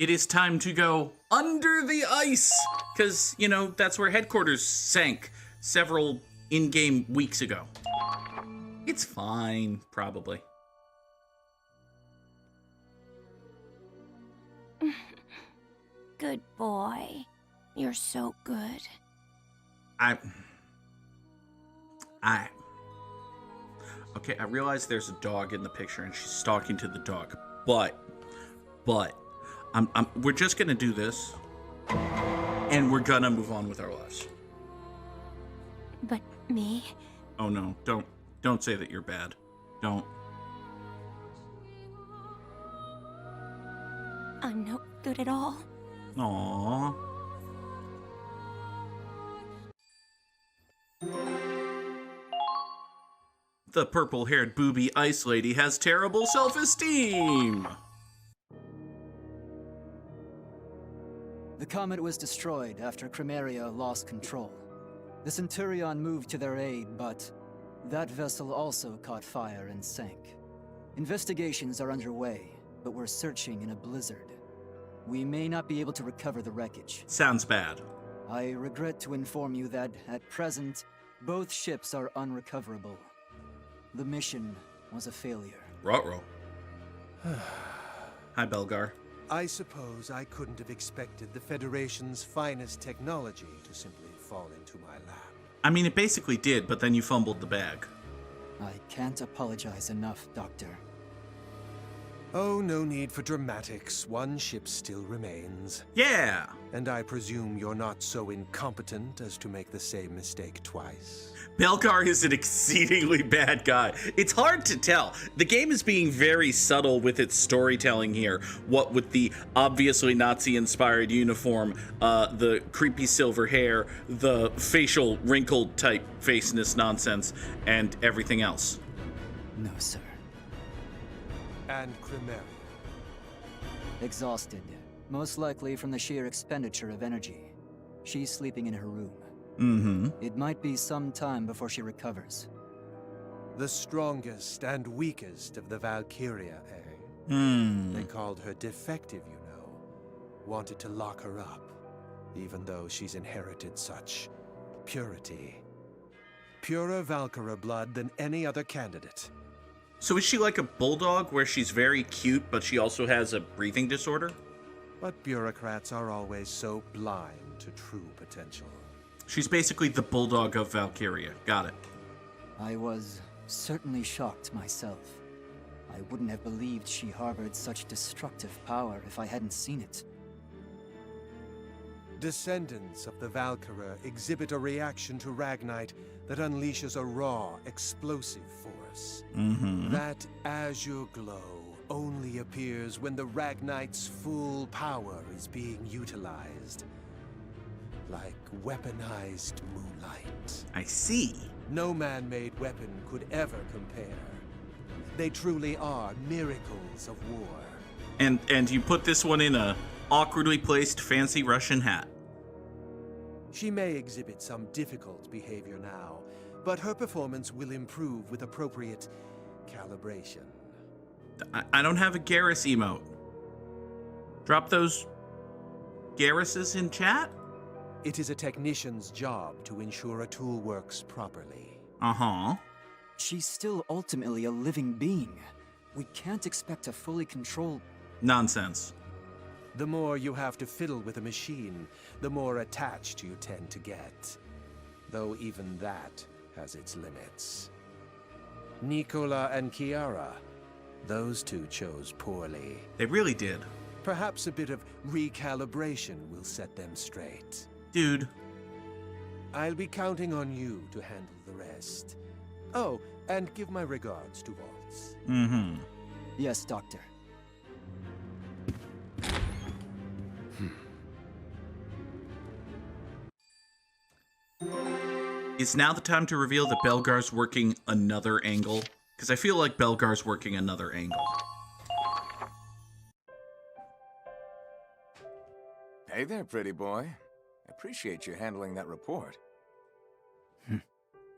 it is time to go under the ice, because, you know, that's where headquarters sank several in-game weeks ago. It's fine, probably. Good boy. You're so good. Okay, I realize there's a dog in the picture and she's talking to the dog, but, we're just gonna do this, and we're gonna move on with our lives. But me? Oh no, don't say that you're bad. Don't. I'm no good at all. Aww. The purple-haired booby ice lady has terrible self-esteem. The comet was destroyed after Crimeria lost control. The Centurion moved to their aid, but that vessel also caught fire and sank. Investigations are underway, but we're searching in a blizzard. We may not be able to recover the wreckage. Sounds bad. I regret to inform you that, at present, both ships are unrecoverable. The mission was a failure. Ruh-roh. Hi, Belgar. I suppose I couldn't have expected the Federation's finest technology to simply fall into my lap. I mean, it basically did, but then you fumbled the bag. I can't apologize enough, Doctor. Oh, no need for dramatics. One ship still remains. Yeah! And I presume you're not so incompetent as to make the same mistake twice. Belgar is an exceedingly bad guy. It's hard to tell. The game is being very subtle with its storytelling here. What with the obviously Nazi-inspired uniform, the creepy silver hair, the facial wrinkled type faceness nonsense, and everything else. No, sir. And Crimeria. Exhausted. Most likely from the sheer expenditure of energy. She's sleeping in her room. Mm-hmm. It might be some time before she recovers. The strongest and weakest of the Valkyria, eh? Hmm. They called her defective, you know. Wanted to lock her up, even though she's inherited such purity. Purer Valkyria blood than any other candidate. So is she like a bulldog where she's very cute, but she also has a breathing disorder? But bureaucrats are always so blind to true potential. She's basically the bulldog of Valkyria. Got it. I was certainly shocked myself. I wouldn't have believed she harbored such destructive power if I hadn't seen it. Descendants of the Valkyria exhibit a reaction to Ragnite that unleashes a raw, explosive force. Mm-hmm. That azure glow only appears when the Ragnite's full power is being utilized. Like weaponized moonlight. I see. No man-made weapon could ever compare. They truly are miracles of war. And you put this one in a awkwardly placed fancy Russian hat. She may exhibit some difficult behavior now, but her performance will improve with appropriate calibration. I don't have a Garrus emote. Drop those Garruses in chat? It is a technician's job to ensure a tool works properly. Uh-huh. She's still ultimately a living being. We can't expect to fully control... Nonsense. The more you have to fiddle with a machine, the more attached you tend to get. Though even that has its limits. Nicola and Kiara, those two chose poorly. They really did. Perhaps a bit of recalibration will set them straight. Dude. I'll be counting on you to handle the rest. Oh, and give my regards to Waltz. Mm-hmm. Yes, Doctor. Is now the time to reveal that Belgar's working another angle? Because I feel like Belgar's working another angle. Hey there, pretty boy. Appreciate you handling that report.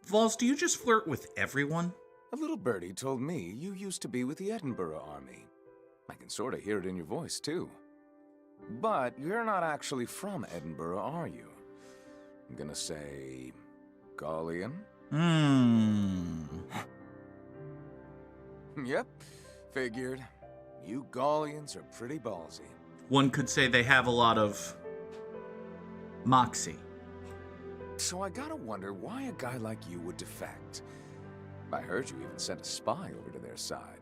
Vols, do you just flirt with everyone? A little birdie told me you used to be with the Edinburgh Army. I can sort of hear it in your voice, too. But you're not actually from Edinburgh, are you? I'm gonna say... Gallian? Yep, figured. You Gallians are pretty ballsy. One could say they have a lot of moxie. So I gotta wonder why a guy like you would defect. I heard you even sent a spy over to their side.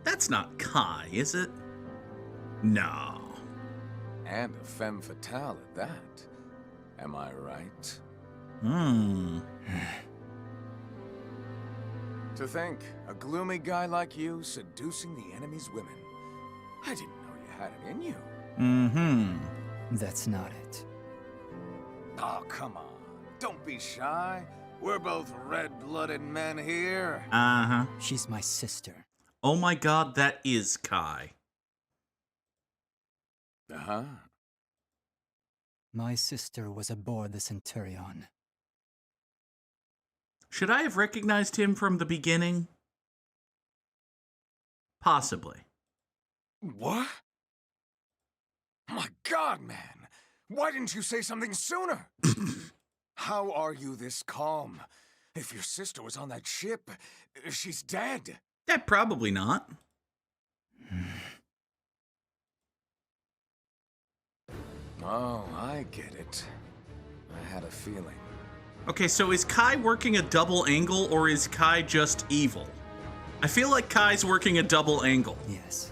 That's not Kai, is it? No. And a femme fatale at that. Am I right? To think, a gloomy guy like you seducing the enemy's women. I didn't know you had it in you. That's not it. Oh, come on. Don't be shy. We're both red-blooded men here. She's my sister. Oh my god, that is Kai. Uh-huh. My sister was aboard the Centurion. Should I have recognized him from the beginning? Possibly. What? My God, man! Why didn't you say something sooner? How are you this calm? If your sister was on that ship, she's dead. Yeah, probably not. Oh, I get it. I had a feeling. Okay, so is Kai working a double angle, or is Kai just evil? I feel like Kai's working a double angle. Yes.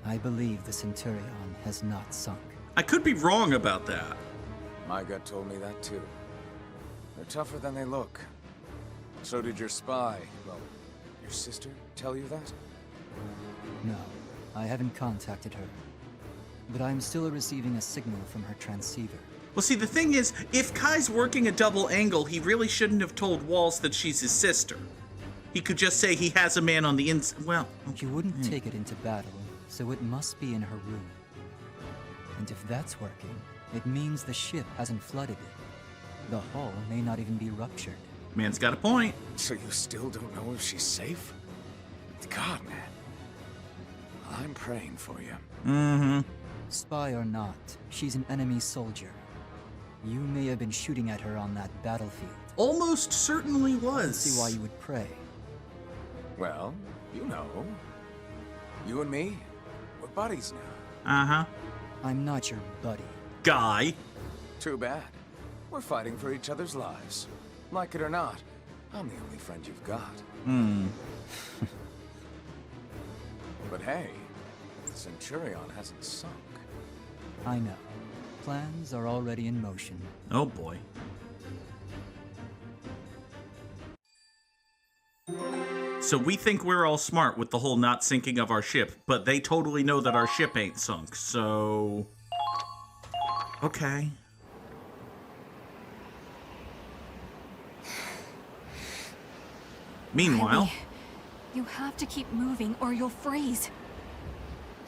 I believe the Centurion has not sunk. I could be wrong about that. My gut told me that too. They're tougher than they look. So did your spy, well, your sister tell you that? No, I haven't contacted her. But I'm still receiving a signal from her transceiver. Well, see, the thing is, if Kai's working a double angle, he really shouldn't have told Waltz that she's his sister. He could just say he has a man on the inside. Well, She wouldn't take it into battle, so it must be in her room. And if that's working, it means the ship hasn't flooded it. The hull may not even be ruptured. Man's got a point. So you still don't know if she's safe? God, man. I'm praying for you. Spy or not, she's an enemy soldier. You may have been shooting at her on that battlefield. Almost certainly was. See why you would pray. Well, you know. You and me, we're buddies now. I'm not your buddy. Guy. Too bad. We're fighting for each other's lives. Like it or not, I'm the only friend you've got. But hey, the Centurion hasn't sunk. I know. Plans are already in motion. Oh boy. So we think we're all smart with the whole not sinking of our ship, but they totally know that our ship ain't sunk, so... Okay. Meanwhile... Riley, you have to keep moving or you'll freeze.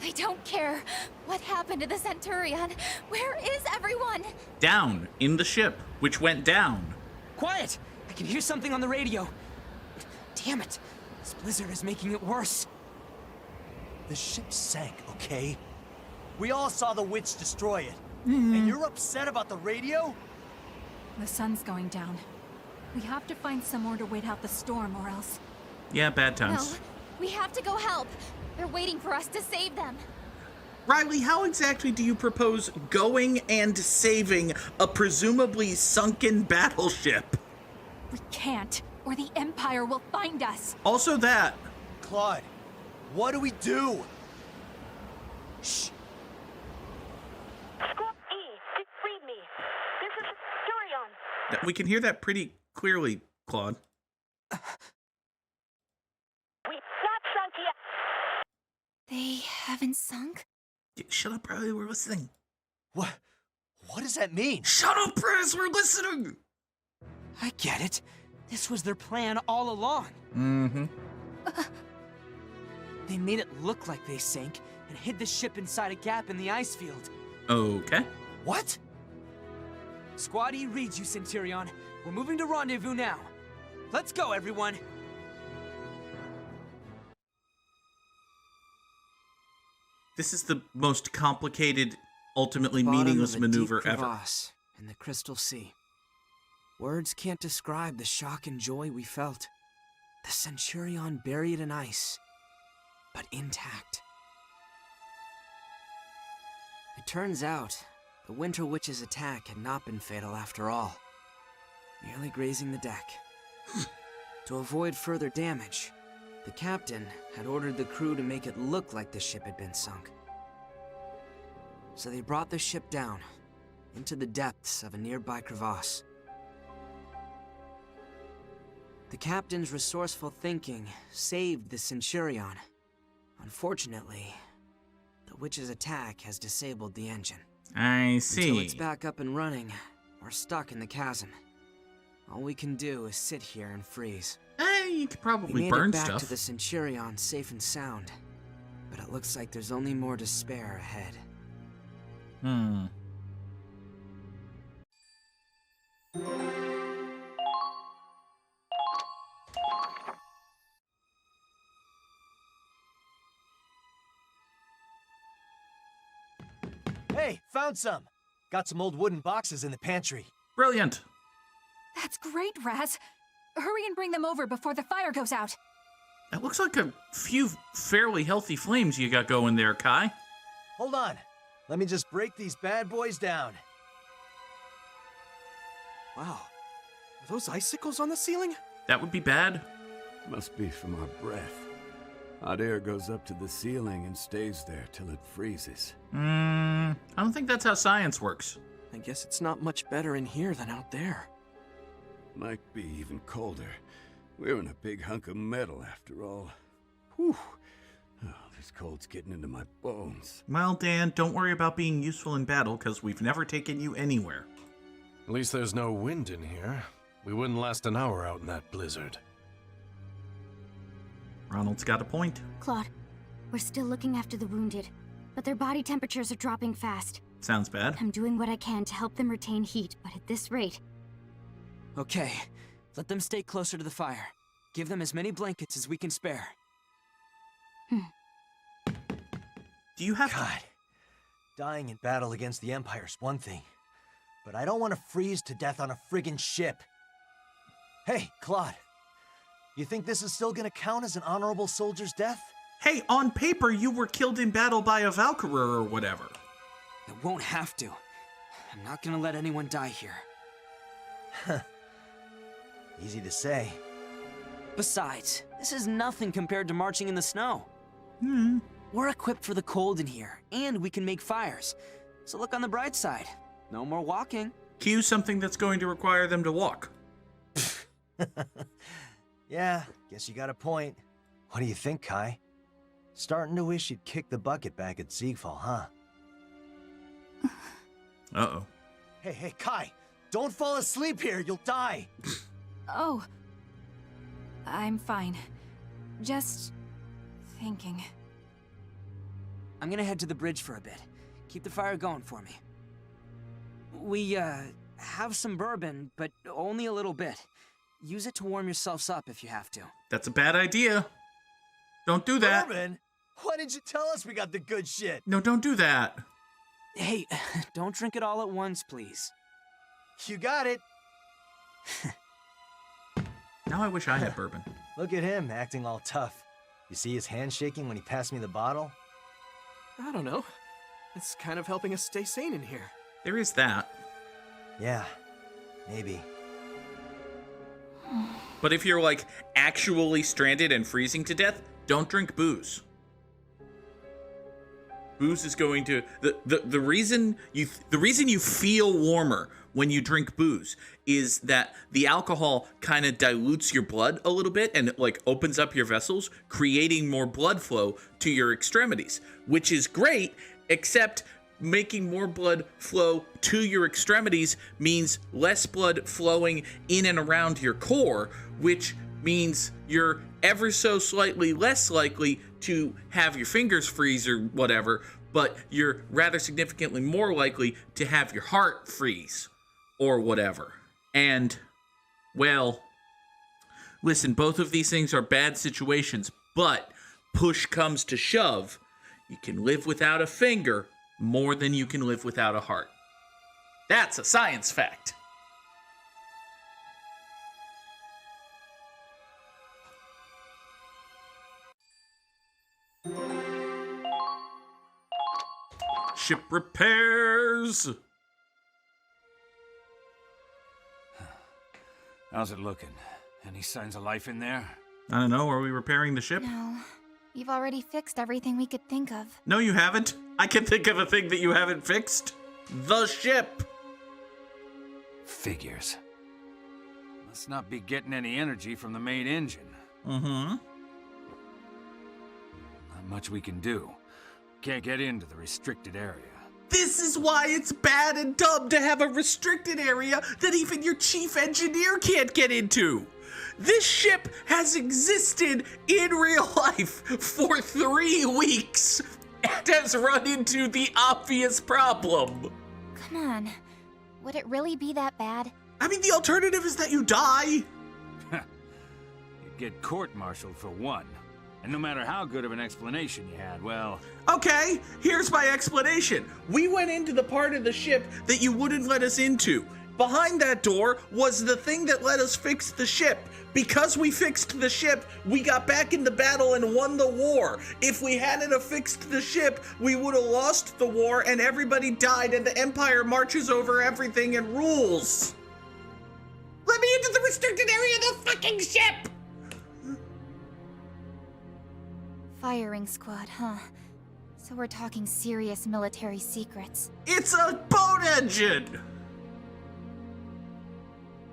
I don't care. What happened to the Centurion? Where is everyone? Down in the ship, which went down. Quiet! I can hear something on the radio. Damn it! This blizzard is making it worse. The ship sank, okay? We all saw the witch destroy it. And you're upset about the radio? The sun's going down. We have to find somewhere to wait out the storm or else. Yeah, bad times. No, we have to go help. They're waiting for us to save them. Riley, how exactly do you propose going and saving a presumably sunken battleship? We can't, or the Empire will find us. Also that. Claude, what do we do? Shh. Squad E, read me. This is Centurion. We can hear that pretty clearly, Claude. We not sunk yet. They haven't sunk? Shut up, Riley, we're listening. What does that mean? Shut up, Prez, we're listening! I get it. This was their plan all along. They made it look like they sank and hid the ship inside a gap in the ice field. Okay. What? Squad E reads you, Centurion. We're moving to rendezvous now. Let's go, everyone. This is the most complicated, ultimately Bottom meaningless of a maneuver deep ever. crevasse in the Crystal Sea. Words can't describe the shock and joy we felt. The Centurion buried in ice, but intact. It turns out, the Winter Witch's attack had not been fatal after all, merely grazing the deck. To avoid further damage, the captain had ordered the crew to make it look like the ship had been sunk. So they brought the ship down, into the depths of a nearby crevasse. The captain's resourceful thinking saved the Centurion. Unfortunately, the witch's attack has disabled the engine. I see. Until it's back up and running, we're stuck in the chasm. All we can do is sit here and freeze. You could We probably made burn it back stuff. to the Centurion safe and sound, but it looks like there's only more despair ahead. Hey, found some. Got some old wooden boxes in the pantry. Brilliant. That's great, Raz. Hurry and bring them over before the fire goes out. That looks like a few fairly healthy flames you got going there, Kai. Hold on. Let me just break these bad boys down. Wow. Are those icicles on the ceiling? That would be bad. Must be from our breath. Hot air goes up to the ceiling and stays there till it freezes. I don't think that's how science works. I guess it's not much better in here than out there. Might be even colder. We're in a big hunk of metal after all. Whew. Oh, this cold's getting into my bones. Well, Dan, don't worry about being useful in battle, because we've never taken you anywhere. At least there's no wind in here. We wouldn't last an hour out in that blizzard. Ronald's got a point. Claude, we're still looking after the wounded, but their body temperatures are dropping fast. Sounds bad. I'm doing what I can to help them retain heat, but at this rate... Okay, let them stay closer to the fire. Give them as many blankets as we can spare. Do you have God, dying in battle against the Empire's one thing, but I don't want to freeze to death on a friggin' ship. Hey, Claude, you think this is still gonna count as an honorable soldier's death? Hey, on paper, you were killed in battle by a Valkyria or whatever. It won't have to. I'm not gonna let anyone die here. Easy to say. Besides, this is nothing compared to marching in the snow. We're equipped for the cold in here, and we can make fires. So look on the bright side. No more walking. Cue something that's going to require them to walk. Yeah, guess you got a point. What do you think, Kai? Starting to wish you'd kicked the bucket back at Siegfall, huh? Uh-oh. Hey, Kai! Don't fall asleep here, you'll die! Oh. I'm fine. Just thinking. I'm gonna head to the bridge for a bit. Keep the fire going for me. We, have some bourbon, but only a little bit. Use it to warm yourselves up if you have to. That's a bad idea. Don't do that. Bourbon? Why didn't you tell us we got the good shit? No, don't do that. Hey, don't drink it all at once, please. You got it. Now I wish I had bourbon. Look at him, acting all tough. You see his hand shaking when he passed me the bottle? I don't know. It's kind of helping us stay sane in here. There is that. Yeah, maybe. But if you're, like, actually stranded and freezing to death, don't drink booze. Booze is going to... The reason you feel warmer when you drink booze is that the alcohol kind of dilutes your blood a little bit and it, like, opens up your vessels, creating more blood flow to your extremities, which is great, except making more blood flow to your extremities means less blood flowing in and around your core, which means you're ever so slightly less likely to have your fingers freeze or whatever, but you're rather significantly more likely to have your heart freeze or whatever. And, well, listen, both of these things are bad situations, but push comes to shove, You can live without a finger more than you can live without a heart. That's a science fact. Ship repairs. How's it looking? Any signs of life in there? I don't know. Are we repairing the ship? No. You've already fixed everything we could think of. No, you haven't. I can think of a thing that you haven't fixed. The ship. Figures. Must not be getting any energy from the main engine. Mm-hmm. Not much we can do. Can't get into the restricted area. This is why it's bad and dumb to have a restricted area that even your chief engineer can't get into. This ship has existed in real life for 3 weeks and has run into the obvious problem. Come on. Would it really be that bad? I mean, the alternative is that you die. You'd get court-martialed for one. And no matter how good of an explanation you had, well... Okay, here's my explanation. We went into the part of the ship that you wouldn't let us into. Behind that door was the thing that let us fix the ship. Because we fixed the ship, we got back into battle and won the war. If we hadn't have fixed the ship, we would have lost the war and everybody died and the Empire marches over everything and rules. Let me into the restricted area of the fucking ship! Firing squad, huh? So we're talking serious military secrets. It's a boat engine!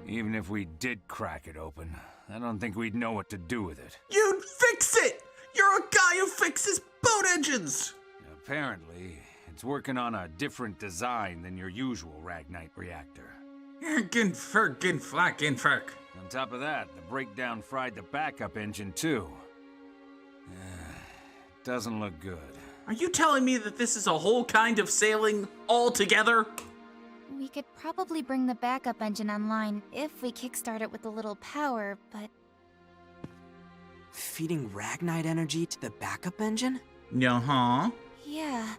Even if we did crack it open, I don't think we'd know what to do with it. You'd fix it! You're a guy who fixes boat engines! Apparently, it's working on a different design than your usual Ragnite reactor. On top of that, the breakdown fried the backup engine too. Doesn't look good. Are you telling me that this is a whole kind of sailing altogether? We could probably bring the backup engine online if we kickstart it with a little power, but... Feeding Ragnite energy to the backup engine? Uh-huh. Yeah,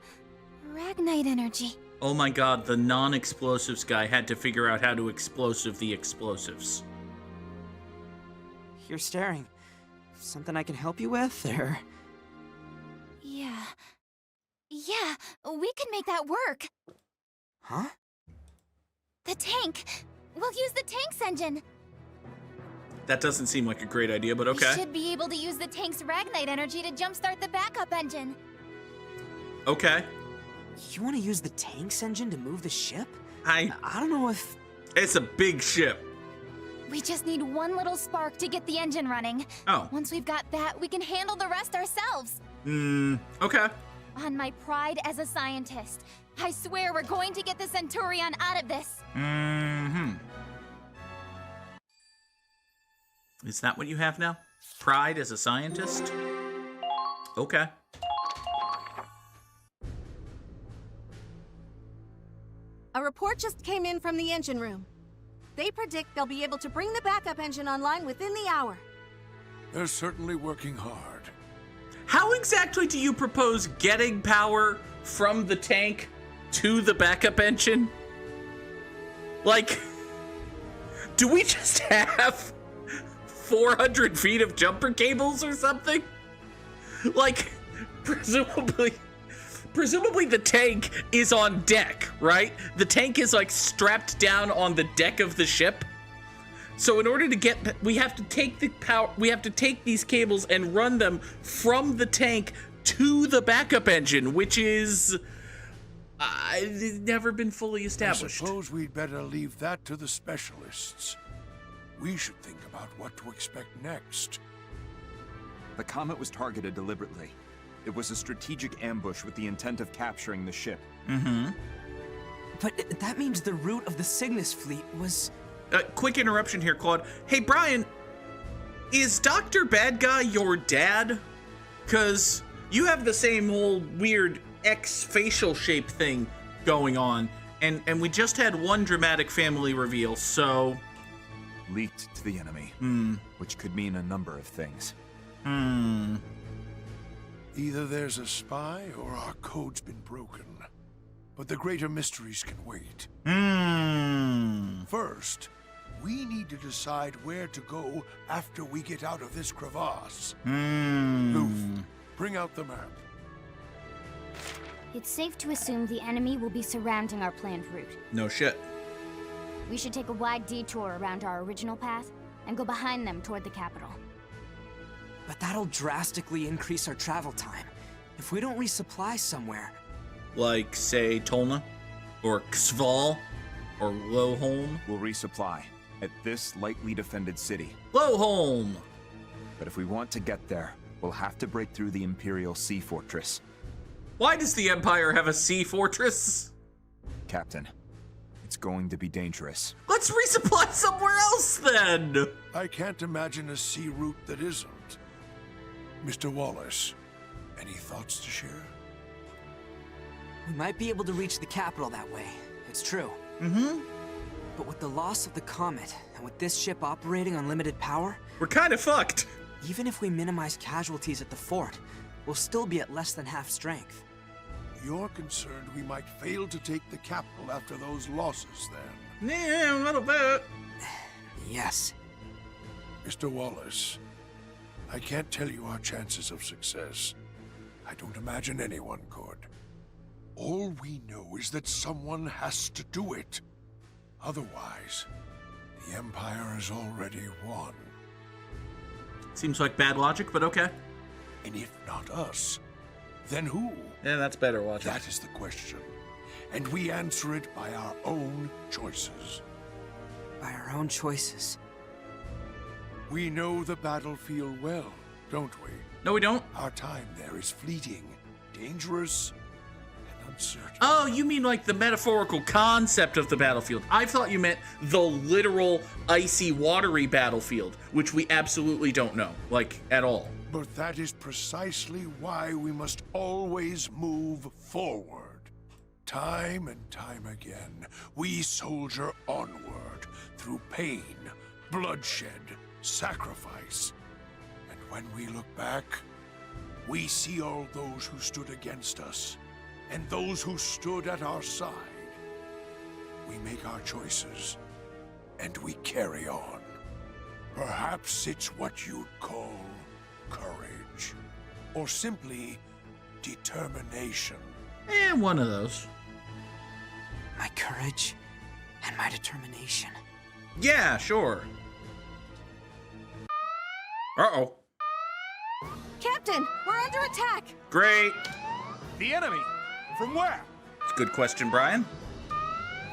Ragnite energy. Oh my god, the non-explosives guy had to figure out how to explosive the explosives. You're staring. Something I can help you with, or...? Yeah, we can make that work. Huh? The tank. We'll use the tank's engine. That doesn't seem like a great idea, but okay. We should be able to use the tank's Ragnite energy to jumpstart the backup engine. Okay. You want to use the tank's engine to move the ship? I don't know if... It's a big ship. We just need one little spark to get the engine running. Oh. Once we've got that, we can handle the rest ourselves. Okay. On my pride as a scientist, I swear we're going to get the Centurion out of this. Is that what you have now? Pride as a scientist? Okay. A report just came in from the engine room. They predict they'll be able to bring the backup engine online within the hour. They're certainly working hard. How exactly do you propose getting power from the tank to the backup engine? Like, do we just have 400 feet of jumper cables or something? Like, presumably the tank is on deck, right? The tank is like strapped down on the deck of the ship. So in order to get, we have to take the power, we have to take these cables and run them from the tank to the backup engine, which is never been fully established. I suppose we'd better leave that to the specialists. We should think about what to expect next. The comet was targeted deliberately. It was a strategic ambush with the intent of capturing the ship. But that means the route of the Cygnus fleet was... Quick interruption here, Claude. Hey, Brian, is Dr. Bad Guy your dad? Because you have the same whole weird X facial shape thing going on, and we just had one dramatic family reveal, so... Leaked to the enemy, which could mean a number of things. Either there's a spy or our code's been broken. But the greater mysteries can wait. First, we need to decide where to go after we get out of this crevasse. Loof, bring out the map. It's safe to assume the enemy will be surrounding our planned route. No shit. We should take a wide detour around our original path and go behind them toward the capital. But that'll drastically increase our travel time. If we don't resupply somewhere... Like, say, Tolna? Or Ksval? Or Lowholm? We'll resupply at this lightly defended city. Lowholm! But if we want to get there, we'll have to break through the Imperial Sea Fortress. Why does the Empire have a sea fortress? Captain, it's going to be dangerous. Let's resupply somewhere else, then! I can't imagine a sea route that isn't. Mr. Wallace, any thoughts to share? We might be able to reach the capital that way. It's true. But with the loss of the Comet, and with this ship operating on limited power... We're kind of fucked. Even if we minimize casualties at the fort, we'll still be at less than half strength. You're concerned we might fail to take the capital after those losses, then? Yeah, a little bit. Yes. Mr. Wallace, I can't tell you our chances of success. I don't imagine anyone could. All we know is that someone has to do it. Otherwise, the Empire has already won. Seems like bad logic, but okay. And if not us, then who? Yeah, that's better logic. That is the question. And we answer it by our own choices. By our own choices? We know the battlefield well, don't we? No, we don't. Our time there is fleeting, dangerous, and uncertain. Oh, you mean like the metaphorical concept of the battlefield. I thought you meant the literal icy, watery battlefield, which we absolutely don't know, like, at all. But that is precisely why we must always move forward. Time and time again, we soldier onward through pain, bloodshed, sacrifice. And when we look back, we see all those who stood against us and those who stood at our side. We make our choices and we carry on. Perhaps it's what you'd call courage, or simply determination. And one of those. My courage and my determination. Yeah, sure. Uh-oh. Captain, we're under attack! Great. The enemy? From where? Good question, Brian.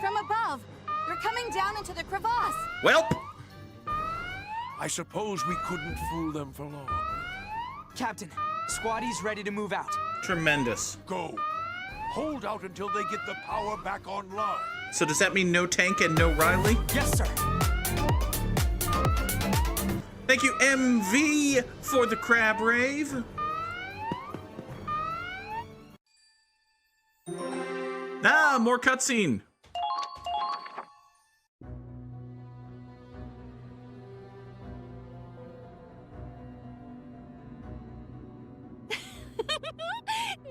From above. They're coming down into the crevasse. Welp. I suppose we couldn't fool them for long. Captain, Squattie's ready to move out. Tremendous. Go. Hold out until they get the power back online. So does that mean no tank and no Riley? Yes, sir. Thank you, MV, for the crab rave. Ah, more cutscene.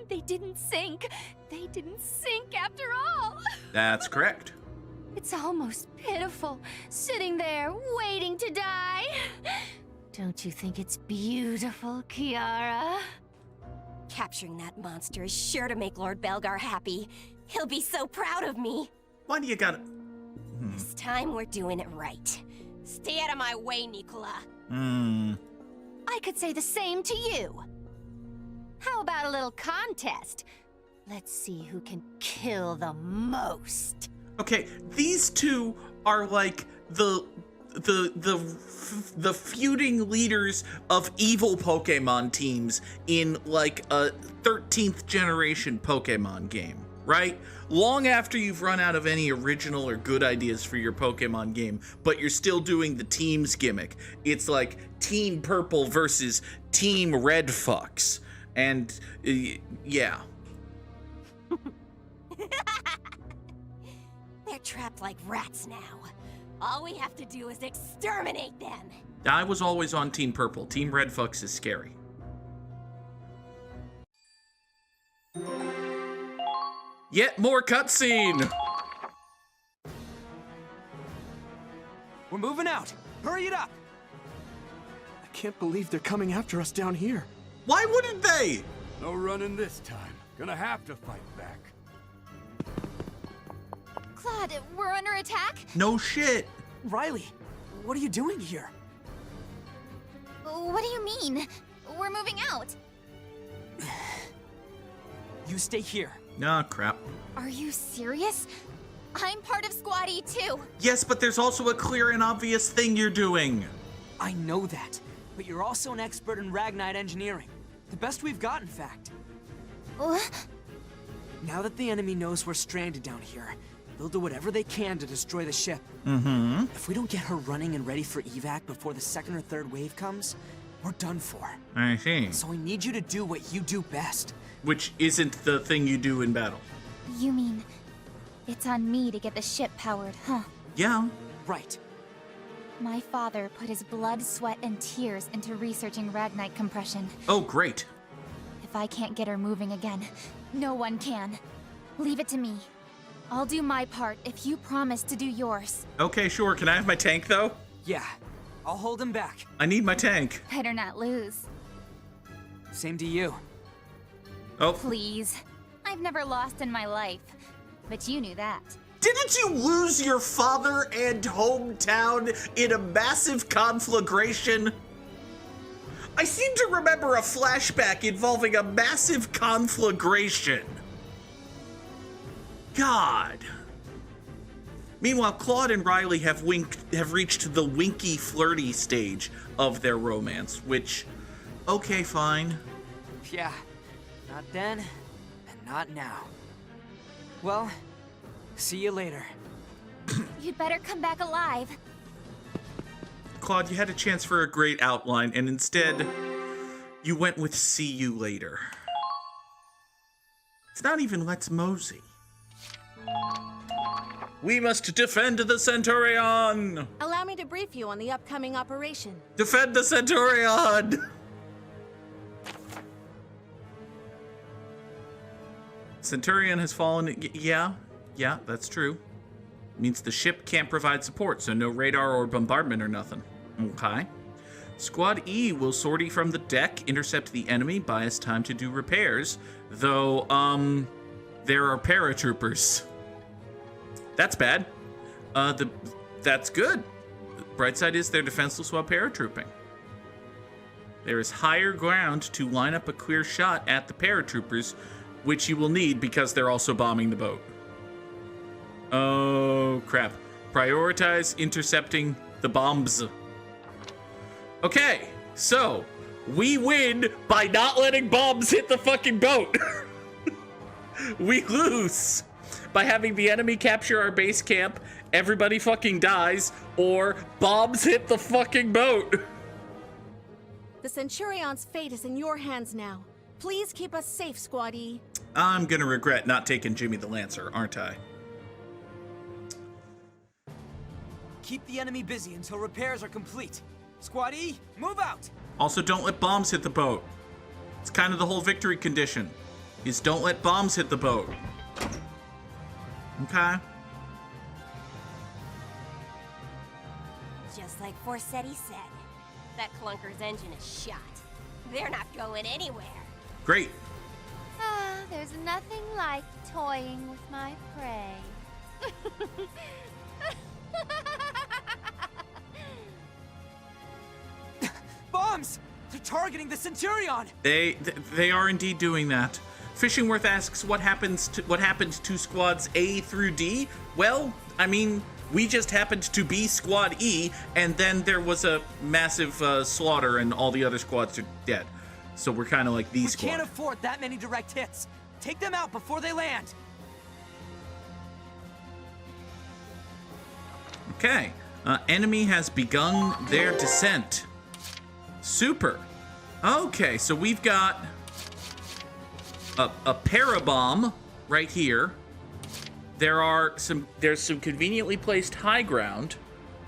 They didn't sink. They didn't sink after all. That's correct. It's almost pitiful, sitting there waiting to die. Don't you think it's beautiful, Kiara? Capturing that monster is sure to make Lord Belgar happy. He'll be so proud of me. Why do you gotta... This time we're doing it right. Stay out of my way, Nicola. I could say the same to you. How about a little contest? Let's see who can kill the most. Okay, these two are like the feuding leaders of evil Pokemon teams in like a 13th generation Pokemon game, right? Long after you've run out of any original or good ideas for your Pokemon game, but you're still doing the teams gimmick. It's like Team Purple versus Team Red Fucks. And, yeah. They're trapped like rats now. All we have to do is exterminate them. I was always on Team Purple. Team Red Fucks is scary. Yet more cutscene. We're moving out. Hurry it up. I can't believe they're coming after us down here. Why wouldn't they? No running this time. Gonna have to fight back. Claude, we're under attack? No shit. Riley, what are you doing here? What do you mean? We're moving out. You stay here. Nah, crap. Are you serious? I'm part of Squad E too. Yes, but there's also a clear and obvious thing you're doing. I know that, but you're also an expert in Ragnite engineering. The best we've got, in fact. What? Now that the enemy knows we're stranded down here, they'll do whatever they can to destroy the ship. Mm-hmm. If we don't get her running and ready for evac before the second or third wave comes, we're done for. I see. So I need you to do what you do best. Which isn't the thing you do in battle. You mean it's on me to get the ship powered, huh? Yeah. Right. My father put his blood, sweat, and tears into researching Ragnite compression. Oh, great. If I can't get her moving again, no one can. Leave it to me. I'll do my part if you promise to do yours. Okay, sure. Can I have my tank, though? Yeah, I'll hold him back. I need my tank. Better not lose. Same to you. Oh. Please. I've never lost in my life, but you knew that. Didn't you lose your father and hometown in a massive conflagration? I seem to remember a flashback involving a massive conflagration. God. Meanwhile, Claude and Riley have reached the winky flirty stage of their romance, which, okay, fine. Yeah, not then, and not now. Well, see you later. You'd better come back alive. Claude, you had a chance for a great outline, and instead, you went with see you later. It's not even let's mosey. We must defend the Centurion! Allow me to brief you on the upcoming operation. Defend the Centurion! Centurion has fallen. Yeah, that's true. Means the ship can't provide support, so no radar or bombardment or nothing. Okay. Squad E will sortie from the deck, intercept the enemy, buy us time to do repairs, though, there are paratroopers. That's bad. That's good. Bright side is they're defenseless while paratrooping. There is higher ground to line up a clear shot at the paratroopers, which you will need because they're also bombing the boat. Oh, crap. Prioritize intercepting the bombs. Okay, so we win by not letting bombs hit the fucking boat. We lose by having the enemy capture our base camp, everybody fucking dies, or bombs hit the fucking boat. The Centurion's fate is in your hands now. Please keep us safe, Squad E. I'm gonna regret not taking Jimmy the Lancer, aren't I? Keep the enemy busy until repairs are complete. Squad E, move out! Also, don't let bombs hit the boat. It's kind of the whole victory condition, is don't let bombs hit the boat. Okay. Just like Forsetti said, that clunker's engine is shot. They're not going anywhere. Great. Ah, there's nothing like toying with my prey. Bombs! They're targeting the Centurion! They are indeed doing that. Fishingworth asks what happened to squads A through D. Well, I mean, we just happened to be Squad E, and then there was a massive slaughter, and all the other squads are dead. So we're kind of like the squad. We can't afford that many direct hits. Take them out before they land. Okay. Enemy has begun their descent. Super. Okay, so we've got a parabomb right here. There's some conveniently placed high ground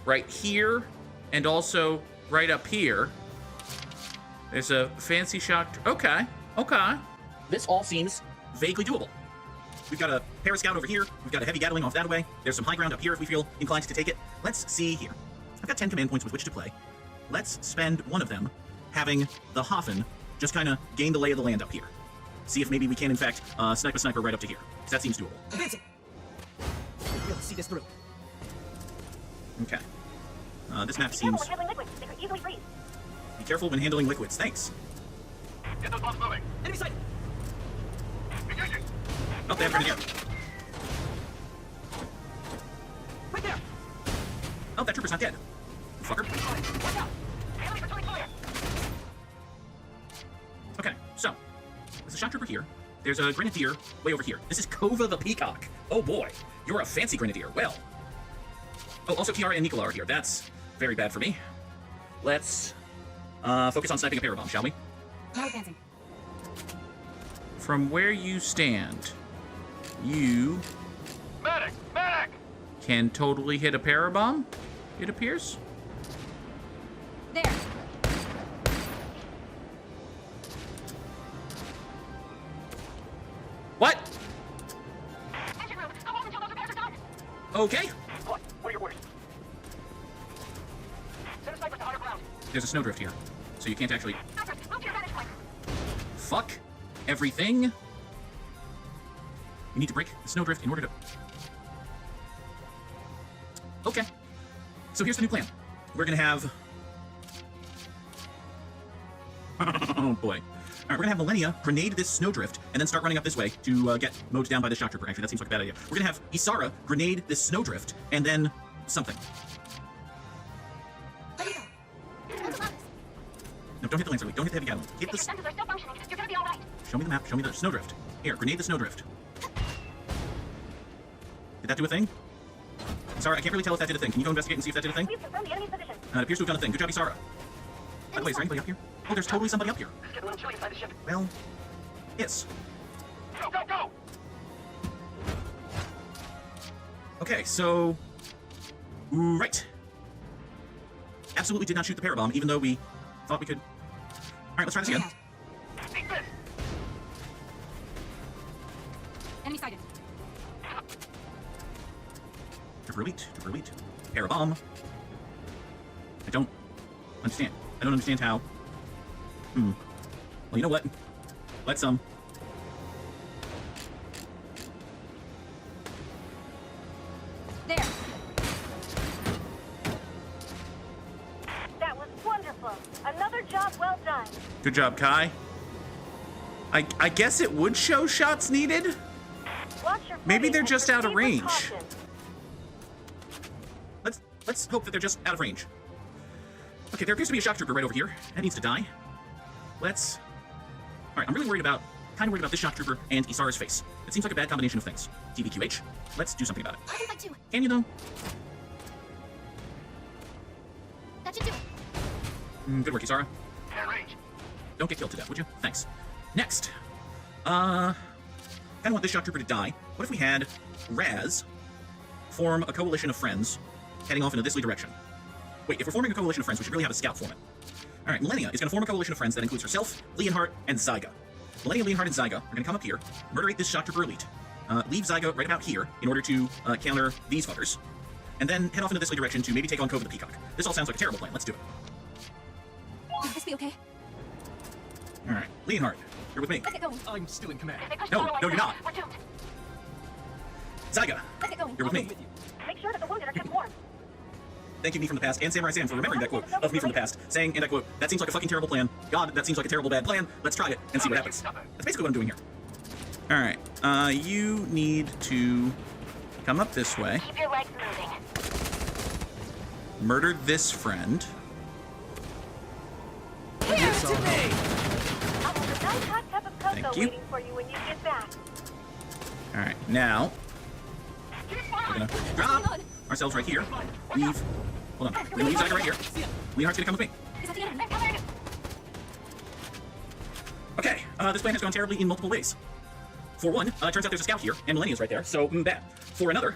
right here and also right up here. There's a fancy shock. Okay. This all seems vaguely doable. We've got a Parascout over here. We've got a heavy Gatling off that way. There's some high ground up here if we feel inclined to take it. Let's see here. I've got 10 command points with which to play. Let's spend one of them having the Hafen just kind of gain the lay of the land up here. See if maybe we can, in fact, snipe a sniper right up to here. Because that seems doable. Advancing. We'll see this through. Okay. This map seems... Be careful when handling liquids. They could easily freeze. Be careful when handling liquids. Thanks. Get those bombs moving. Enemy sighted. Oh, they have a grenadier. Right there. Oh, that trooper's not dead. Fucker. Watch out. Enemies are totally clear. Okay, so there's a shock trooper here. There's a grenadier way over here. This is Kova the Peacock. Oh boy, you're a fancy grenadier. Well. Oh, also Kiara and Nicola are here. That's very bad for me. Let's focus on sniping a parabomb, shall we? Not advancing. From where you stand, you Medic! Medic! can totally hit a parabomb, it appears. There. What? Engine room! Come on until those repairs are done! Okay. What are your orders? Send a sniper to higher ground. There's a snowdrift here, so you can't actually... Snipers, move to your vantage point. Fuck everything. You need to break the snowdrift in order to... Okay. So here's the new plan. We're gonna have... Oh boy. Alright, we're gonna have Millennia grenade this snowdrift and then start running up this way to get mowed down by the shock trooper. Actually, that seems like a bad idea. We're gonna have Isara grenade this snowdrift and then something. No, don't hit the Lancer. Don't hit the heavy Gatling. Hit the... If your sensors are still functioning, you're gonna be alright. Show me the map. Show me the snowdrift. Here, grenade the snowdrift. Did that do a thing? Isara, I can't really tell if that did a thing. Can you go investigate and see if that did a thing? We've confirmed the enemy's position. It appears to have done a thing. Good job, Isara. By the way, is there anybody up here? Oh, there's totally somebody up here. It's getting a little chilly inside the ship. Well, yes. Go, go, go! Okay, so... Right. Absolutely did not shoot the parabomb, even though we thought we could... Alright, let's try this again. Take this! Enemy sighted. Trooper elite. Trooper elite. Parabomb. I don't understand. I don't understand how... Well, you know what? Let's, There. That was wonderful. Another job well done. Good job, Kai. I guess it would show shots needed? Watch your Maybe footing they're and just out of proceed with range. caution. Let's hope that they're just out of range. Okay, there appears to be a shock trooper right over here. That needs to die. Let's... Alright, I'm really worried about... Kind of worried about this shock trooper and Isara's face. It seems like a bad combination of things. TBQH. Let's do something about it. I can fight too. Can you, though? That should do it. Good work, Isara. At range. Don't get killed to death, would you? Thanks. Next. Kind of want this shock trooper to die. What if we had Raz form a coalition of friends heading off into this direction? Wait, if we're forming a coalition of friends, we should really have a scout form it. Alright, Millennia is going to form a coalition of friends that includes herself, Leonhardt, and Zyga. Millennia, Leonhardt, and Zyga are going to come up here, murderate this shock trooper elite, leave Zyga right about here in order to counter these fuckers, and then head off into this direction to maybe take on Kova the Peacock. This all sounds like a terrible plan. Let's do it. Will this be okay? Alright, Leonhardt, you're with me. Let's get going. I'm still in command. If they push No, forward like no, you're that, not. We're doomed. Zyga, Let's get going. you're with me. Make sure that the wounded are kept warm. Thank you, Me from the Past, and Samurai Sam for remembering that quote of Me from the Past, saying, and I quote, that seems like a fucking terrible plan. God, that seems like a terrible bad plan. Let's try it and see what happens. That's basically what I'm doing here. Alright, you need to come up this way, Keep your legs moving. murder this friend. Here to me! I'll have a nice hot cup of cocoa Thank you. waiting for you when you get back. Alright, now, Keep we're firing! gonna drop ourselves right here. Leave, hold on, we're gonna leave Zyga right here. Leonhardt's gonna come with me. Is that the enemy? They're coming! Okay, this plan has gone terribly in multiple ways. For one, it turns out there's a scout here, and Millennia's right there, so bad. For another,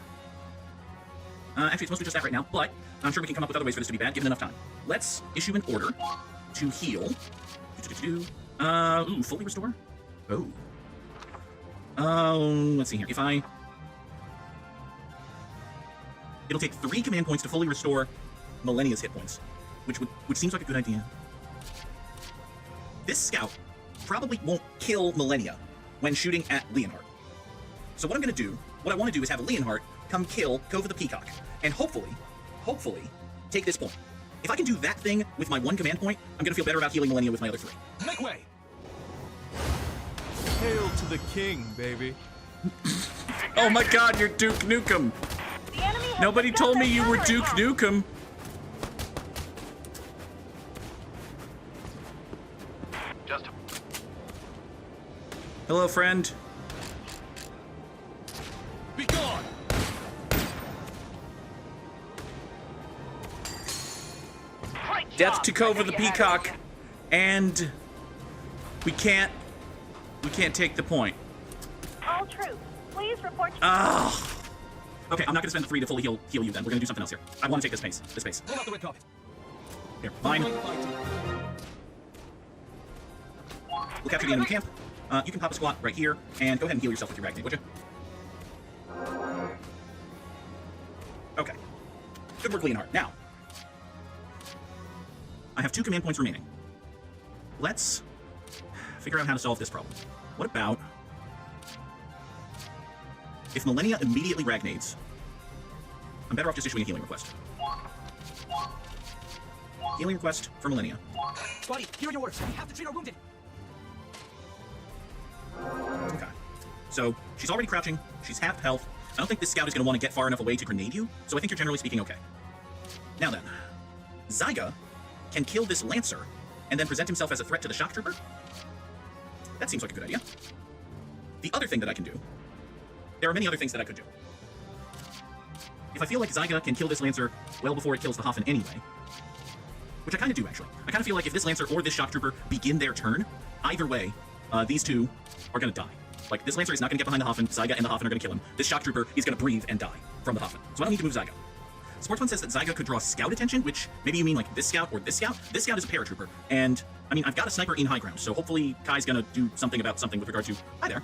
actually it's mostly just that right now, but I'm sure we can come up with other ways for this to be bad, given enough time. Let's issue an order to heal. Fully restore? Oh. Let's see here. It'll take 3 command points to fully restore Millennia's hit points, which seems like a good idea. This scout probably won't kill Millennia when shooting at Leonhardt. So what I want to do is have Leonhardt come kill Cove of the Peacock, and hopefully, take this point. If I can do that thing with my 1 command point, I'm going to feel better about healing Millennia with my other 3. Make way! Hail to the king, baby. Oh my god, you're Duke Nukem! Nobody told me you were Duke Nukem! Hello, friend. Be gone! Death to Cove of the Peacock, and we can't take the point. All troops, please report. Okay, I'm not gonna spend the 3 to fully heal you. Then we're gonna do something else here. I want to take this pace. Pull out the red carpet. Here, fine. We'll capture the enemy camp. You can pop a squat right here, and go ahead and heal yourself with your rag grenade, would you? Okay. Good work, Leonhardt. Now, I have 2 command points remaining. Let's figure out how to solve this problem. What about if Millennia immediately ragnades? I'm better off just issuing a healing request. Healing request for Millennia. Buddy, here are your orders. We have to treat our wounded. Okay. So, she's already crouching. She's half health. I don't think this scout is going to want to get far enough away to grenade you, so I think you're generally speaking okay. Now then, Zyga can kill this Lancer and then present himself as a threat to the shock trooper. That seems like a good idea. The other thing that I can do... There are many other things that I could do. If I feel like Zyga can kill this Lancer well before it kills the Hoffen anyway, which I kind of do, actually. I kind of feel like if this Lancer or this shock trooper begin their turn, either way, these two are going to die. Like, this Lancer is not going to get behind the Hoffen. Zyga and the Hoffen are going to kill him. This shock trooper is going to breathe and die from the Hoffen. So I don't need to move Zyga. Sportsman says that Zyga could draw scout attention, which maybe you mean like this scout or this scout. This scout is a paratrooper. And, I mean, I've got a sniper in high ground, so hopefully Kai's going to do something about something with regard to... Hi there.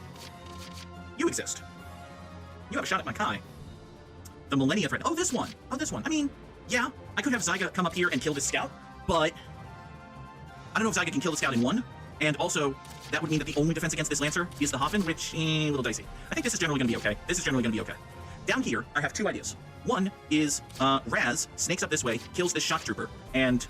You exist. You have a shot at my Kai. The Millennia threat. Oh, this one. I mean, yeah, I could have Zyga come up here and kill this scout, but I don't know if Zyga can kill the scout in one. And also, that would mean that the only defense against this Lancer is the Hoffen, which, a little dicey. I think this is generally going to be okay. Down here, I have 2 ideas. One is Raz snakes up this way, kills this shock trooper, and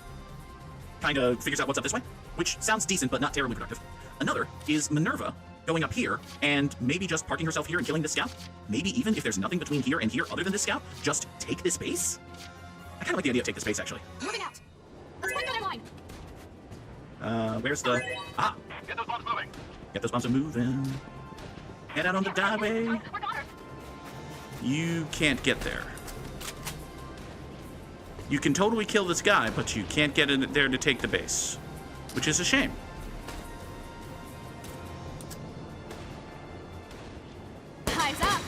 kind of figures out what's up this way, which sounds decent, but not terribly productive. Another is Minerva going up here and maybe just parking herself here and killing this scout. Maybe even if there's nothing between here and here other than this scout, just take this base. I kind of like the idea of take this base, actually. Moving out. Let's bring that in line. Where's the... Ah! Get those bombs moving. Get those bombs moving. Head out on the highway. You can't get there. You can totally kill this guy, but you can't get in there to take the base, which is a shame. Eyes up.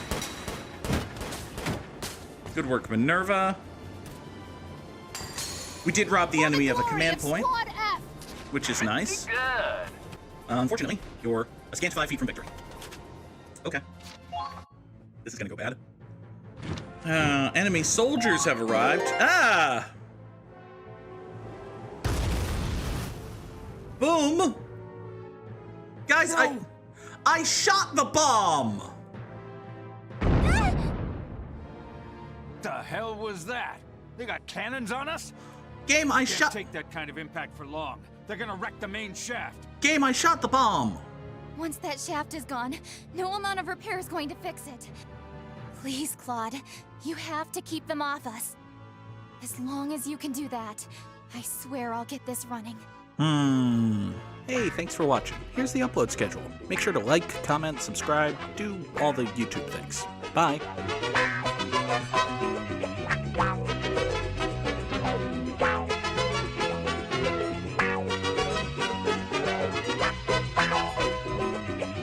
Good work, Minerva. We did rob the enemy of a command point, which is nice. Unfortunately, you're a scant 5 feet from victory. Okay. This is gonna go bad. Enemy soldiers have arrived. Ah! Boom! Guys, no. I shot the bomb! The hell was that? They got cannons on us? Game, I shot... Can't take that kind of impact for long. They're gonna wreck the main shaft. Game, I shot the bomb! Once that shaft is gone, no amount of repair is going to fix it. Please, Claude, you have to keep them off us. As long as you can do that, I swear I'll get this running. Hey, thanks for watching. Here's the upload schedule. Make sure to like, comment, subscribe, do all the YouTube things. Bye.